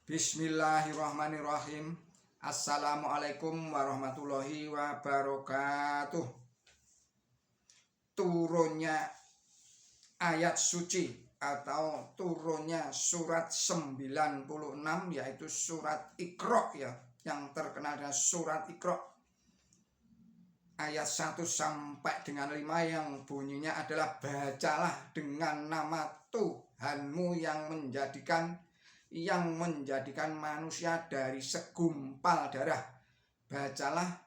Bismillahirrahmanirrahim. Assalamualaikum warahmatullahi wabarakatuh. Turunnya ayat suci atau turunnya surat 96 yaitu surat Iqra ya, yang terkenal dengan surat Iqra. Ayat 1 sampai dengan 5 yang bunyinya adalah bacalah dengan nama Tuhanmu yang menjadikan manusia dari segumpal darah. Bacalah,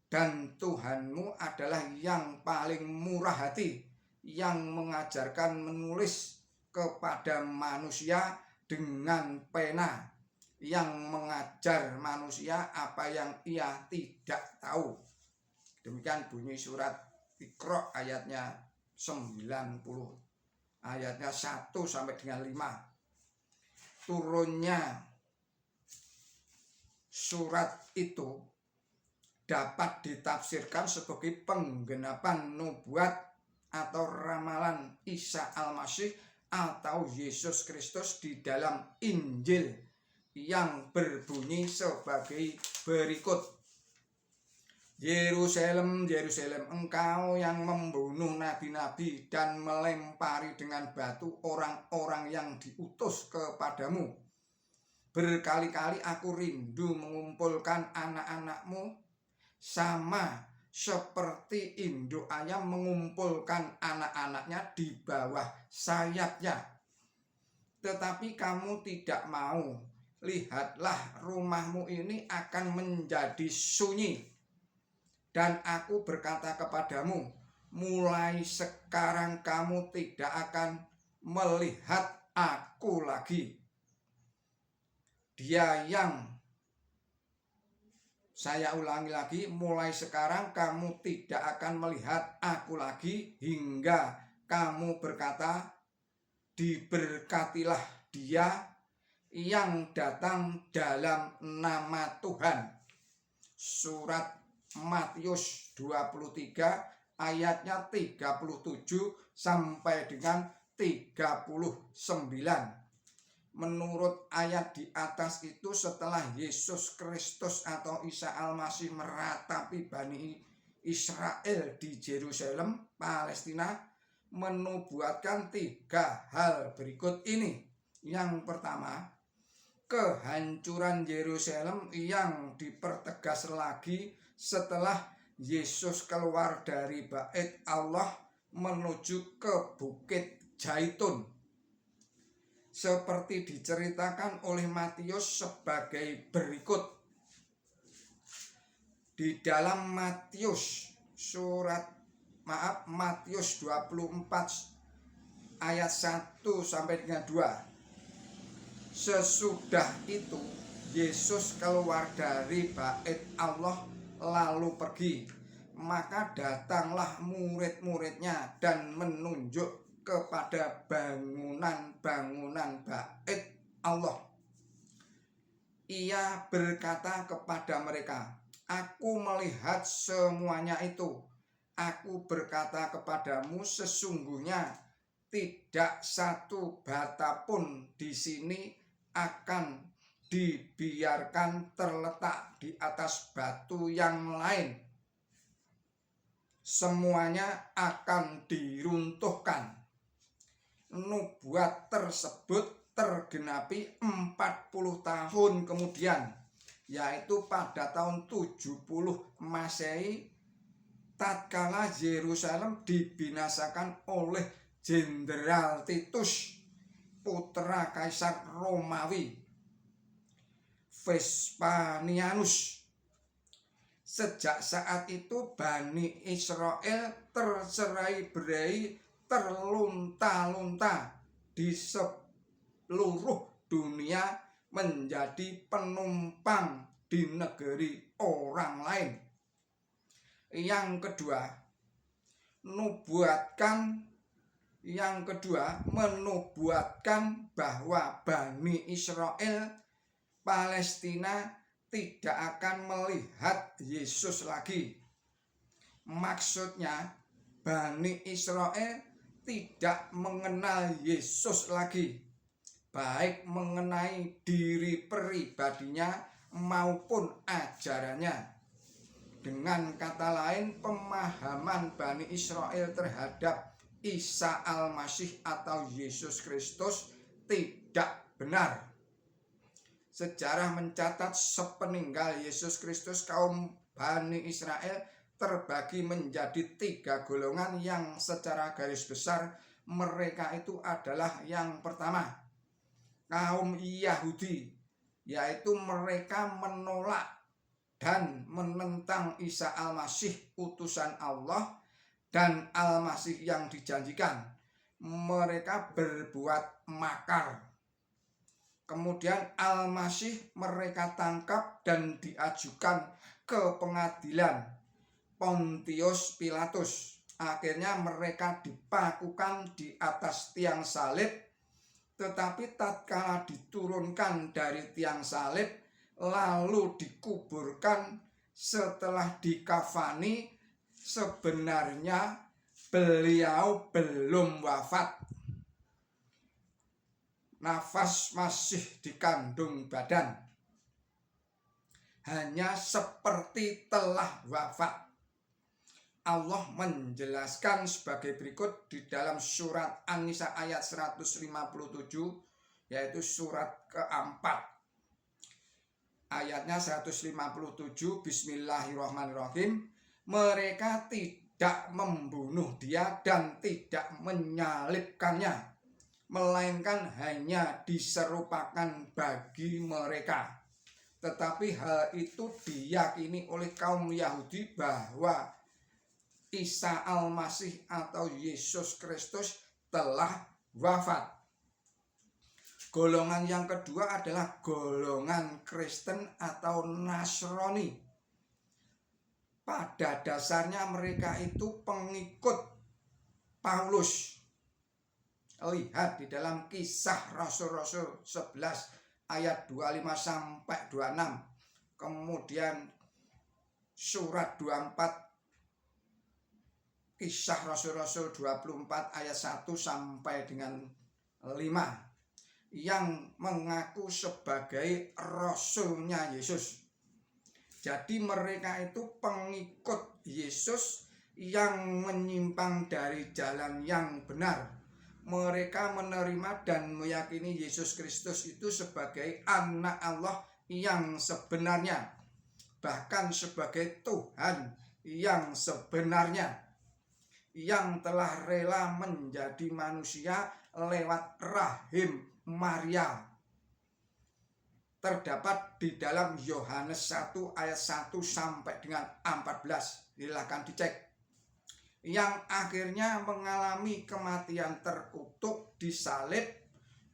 dan Tuhanmu adalah yang paling murah hati, yang mengajarkan menulis kepada manusia dengan pena, yang mengajar manusia apa yang ia tidak tahu. Demikian bunyi surat Iqra ayatnya 90, ayatnya 1 sampai dengan 5. Turunnya surat itu dapat ditafsirkan sebagai penggenapan nubuat atau ramalan Isa Al-Masih atau Yesus Kristus di dalam Injil yang berbunyi sebagai berikut. Yerusalem, Yerusalem, engkau yang membunuh nabi-nabi dan melempari dengan batu orang-orang yang diutus kepadamu. Berkali-kali aku rindu mengumpulkan anak-anakmu, sama seperti induk ayam mengumpulkan anak-anaknya di bawah sayapnya. Tetapi kamu tidak mau. Lihatlah, rumahmu ini akan menjadi sunyi. Dan aku berkata kepadamu, mulai sekarang kamu tidak akan melihat aku lagi. Saya ulangi lagi, mulai sekarang kamu tidak akan melihat aku lagi hingga kamu berkata, diberkatilah dia yang datang dalam nama Tuhan. Surat Matius 23 ayatnya 37 sampai dengan 39. Menurut ayat di atas itu, setelah Yesus Kristus atau Isa Al-Masih meratapi Bani Israel di Yerusalem, Palestina, menubuatkan 3 hal berikut ini. Yang pertama, kehancuran Yerusalem yang dipertegas lagi setelah Yesus keluar dari Bait Allah menuju ke Bukit Zaitun, seperti diceritakan oleh Matius sebagai berikut. Di dalam Matius 24 ayat 1 sampai dengan 2. Sesudah itu Yesus keluar dari Bait Allah lalu pergi. Maka datanglah murid-muridnya dan menunjuk kepada bangunan-bangunan Bait Allah. Ia berkata kepada mereka, aku melihat semuanya itu. Aku berkata kepadamu, sesungguhnya tidak satu bata pun di sini akan dibiarkan terletak di atas batu yang lain. Semuanya akan diruntuhkan. Nubuat tersebut tergenapi 40 tahun kemudian, yaitu pada tahun 70 Masehi, tatkala Yerusalem dibinasakan oleh Jenderal Titus, putra Kaisar Romawi Vespasianus. Sejak saat itu Bani Israel tercerai-berai, terlunta-lunta di seluruh dunia menjadi penumpang di negeri orang lain. Yang kedua, menubuatkan bahwa Bani Israel Palestina tidak akan melihat Yesus lagi. Maksudnya, Bani Israel tidak mengenal Yesus lagi. baik mengenai diri pribadinya maupun ajarannya. Dengan kata lain, pemahaman Bani Israel terhadap Isa Al-Masih atau Yesus Kristus tidak benar. Sejarah mencatat sepeninggal Yesus Kristus, kaum Bani Israel terbagi menjadi 3 golongan yang secara garis besar mereka itu adalah yang pertama, kaum Yahudi, yaitu mereka menolak dan menentang Isa Al-Masih utusan Allah dan Al-Masih yang dijanjikan. Mereka berbuat makar. Kemudian Al-Masih mereka tangkap dan diajukan ke pengadilan Pontius Pilatus. Akhirnya mereka dipakukan di atas tiang salib. Tetapi tatkala diturunkan dari tiang salib lalu dikuburkan setelah dikafani, sebenarnya beliau belum wafat. Nafas masih dikandung badan, hanya seperti telah wafat. Allah menjelaskan sebagai berikut di dalam surat An-Nisa ayat 157, yaitu surat keempat. Ayatnya 157, Bismillahirrahmanirrahim. Mereka tidak membunuh dia dan tidak menyalibkannya, melainkan hanya diserupakan bagi mereka. Tetapi hal itu diyakini oleh kaum Yahudi bahwa Isa Al-Masih atau Yesus Kristus telah wafat. Golongan yang kedua adalah golongan Kristen atau Nasrani. Pada dasarnya mereka itu pengikut Paulus. Lihat di dalam Kisah Rasul-Rasul 11 ayat 25 sampai 26. Kemudian surat 24, Kisah Rasul-Rasul 24 ayat 1 sampai dengan 5. Yang mengaku sebagai rasulnya Yesus. Jadi mereka itu pengikut Yesus yang menyimpang dari jalan yang benar. Mereka menerima dan meyakini Yesus Kristus itu sebagai anak Allah yang sebenarnya, bahkan sebagai Tuhan yang sebenarnya, yang telah rela menjadi manusia lewat rahim Maria. Terdapat di dalam Yohanes 1 ayat 1 sampai dengan 14. Silakan dicek. Yang akhirnya mengalami kematian terkutuk di salib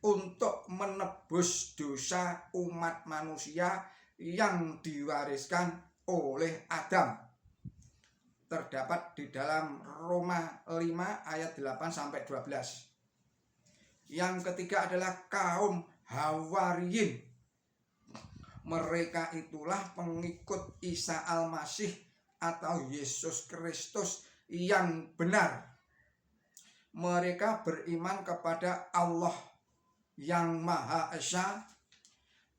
untuk menebus dosa umat manusia yang diwariskan oleh Adam. Terdapat di dalam Roma 5 ayat 8 sampai 12. Yang ketiga adalah kaum Hawariyin. Mereka itulah pengikut Isa Al-Masih atau Yesus Kristus yang benar. Mereka beriman kepada Allah yang Maha Esa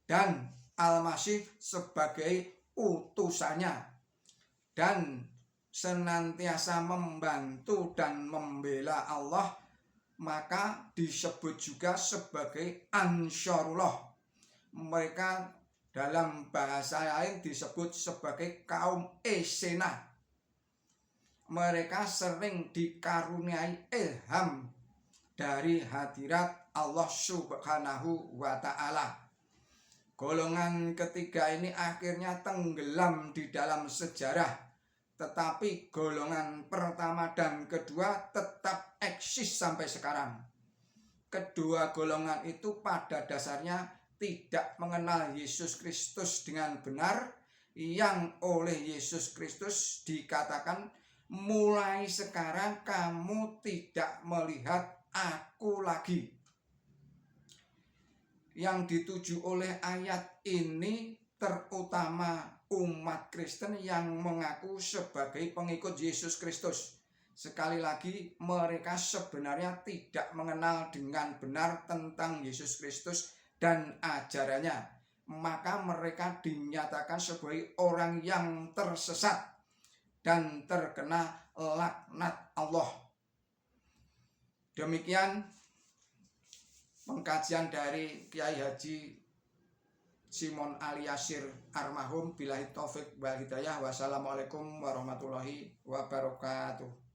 dan Al-Masih sebagai utusannya, dan senantiasa membantu dan membela Allah, maka disebut juga sebagai Ansarullah. Mereka dalam bahasa lain disebut sebagai kaum Esena. Mereka sering dikaruniai ilham dari hadirat Allah Subhanahu wa Ta'ala. Golongan ketiga ini akhirnya tenggelam di dalam sejarah, tetapi golongan pertama dan kedua tetap eksis sampai sekarang. Kedua golongan itu pada dasarnya tidak mengenal Yesus Kristus dengan benar, yang oleh Yesus Kristus dikatakan, mulai sekarang kamu tidak melihat aku lagi. Yang dituju oleh ayat ini terutama umat Kristen yang mengaku sebagai pengikut Yesus Kristus. Sekali lagi, mereka sebenarnya tidak mengenal dengan benar tentang Yesus Kristus dan ajarannya. Maka mereka dinyatakan sebagai orang yang tersesat dan terkena laknat Allah. Demikian pengkajian dari Kiai Haji Simon Aliasir Armahum. Billahi taufik wal hidayah. Wassalamualaikum warahmatullahi wabarakatuh.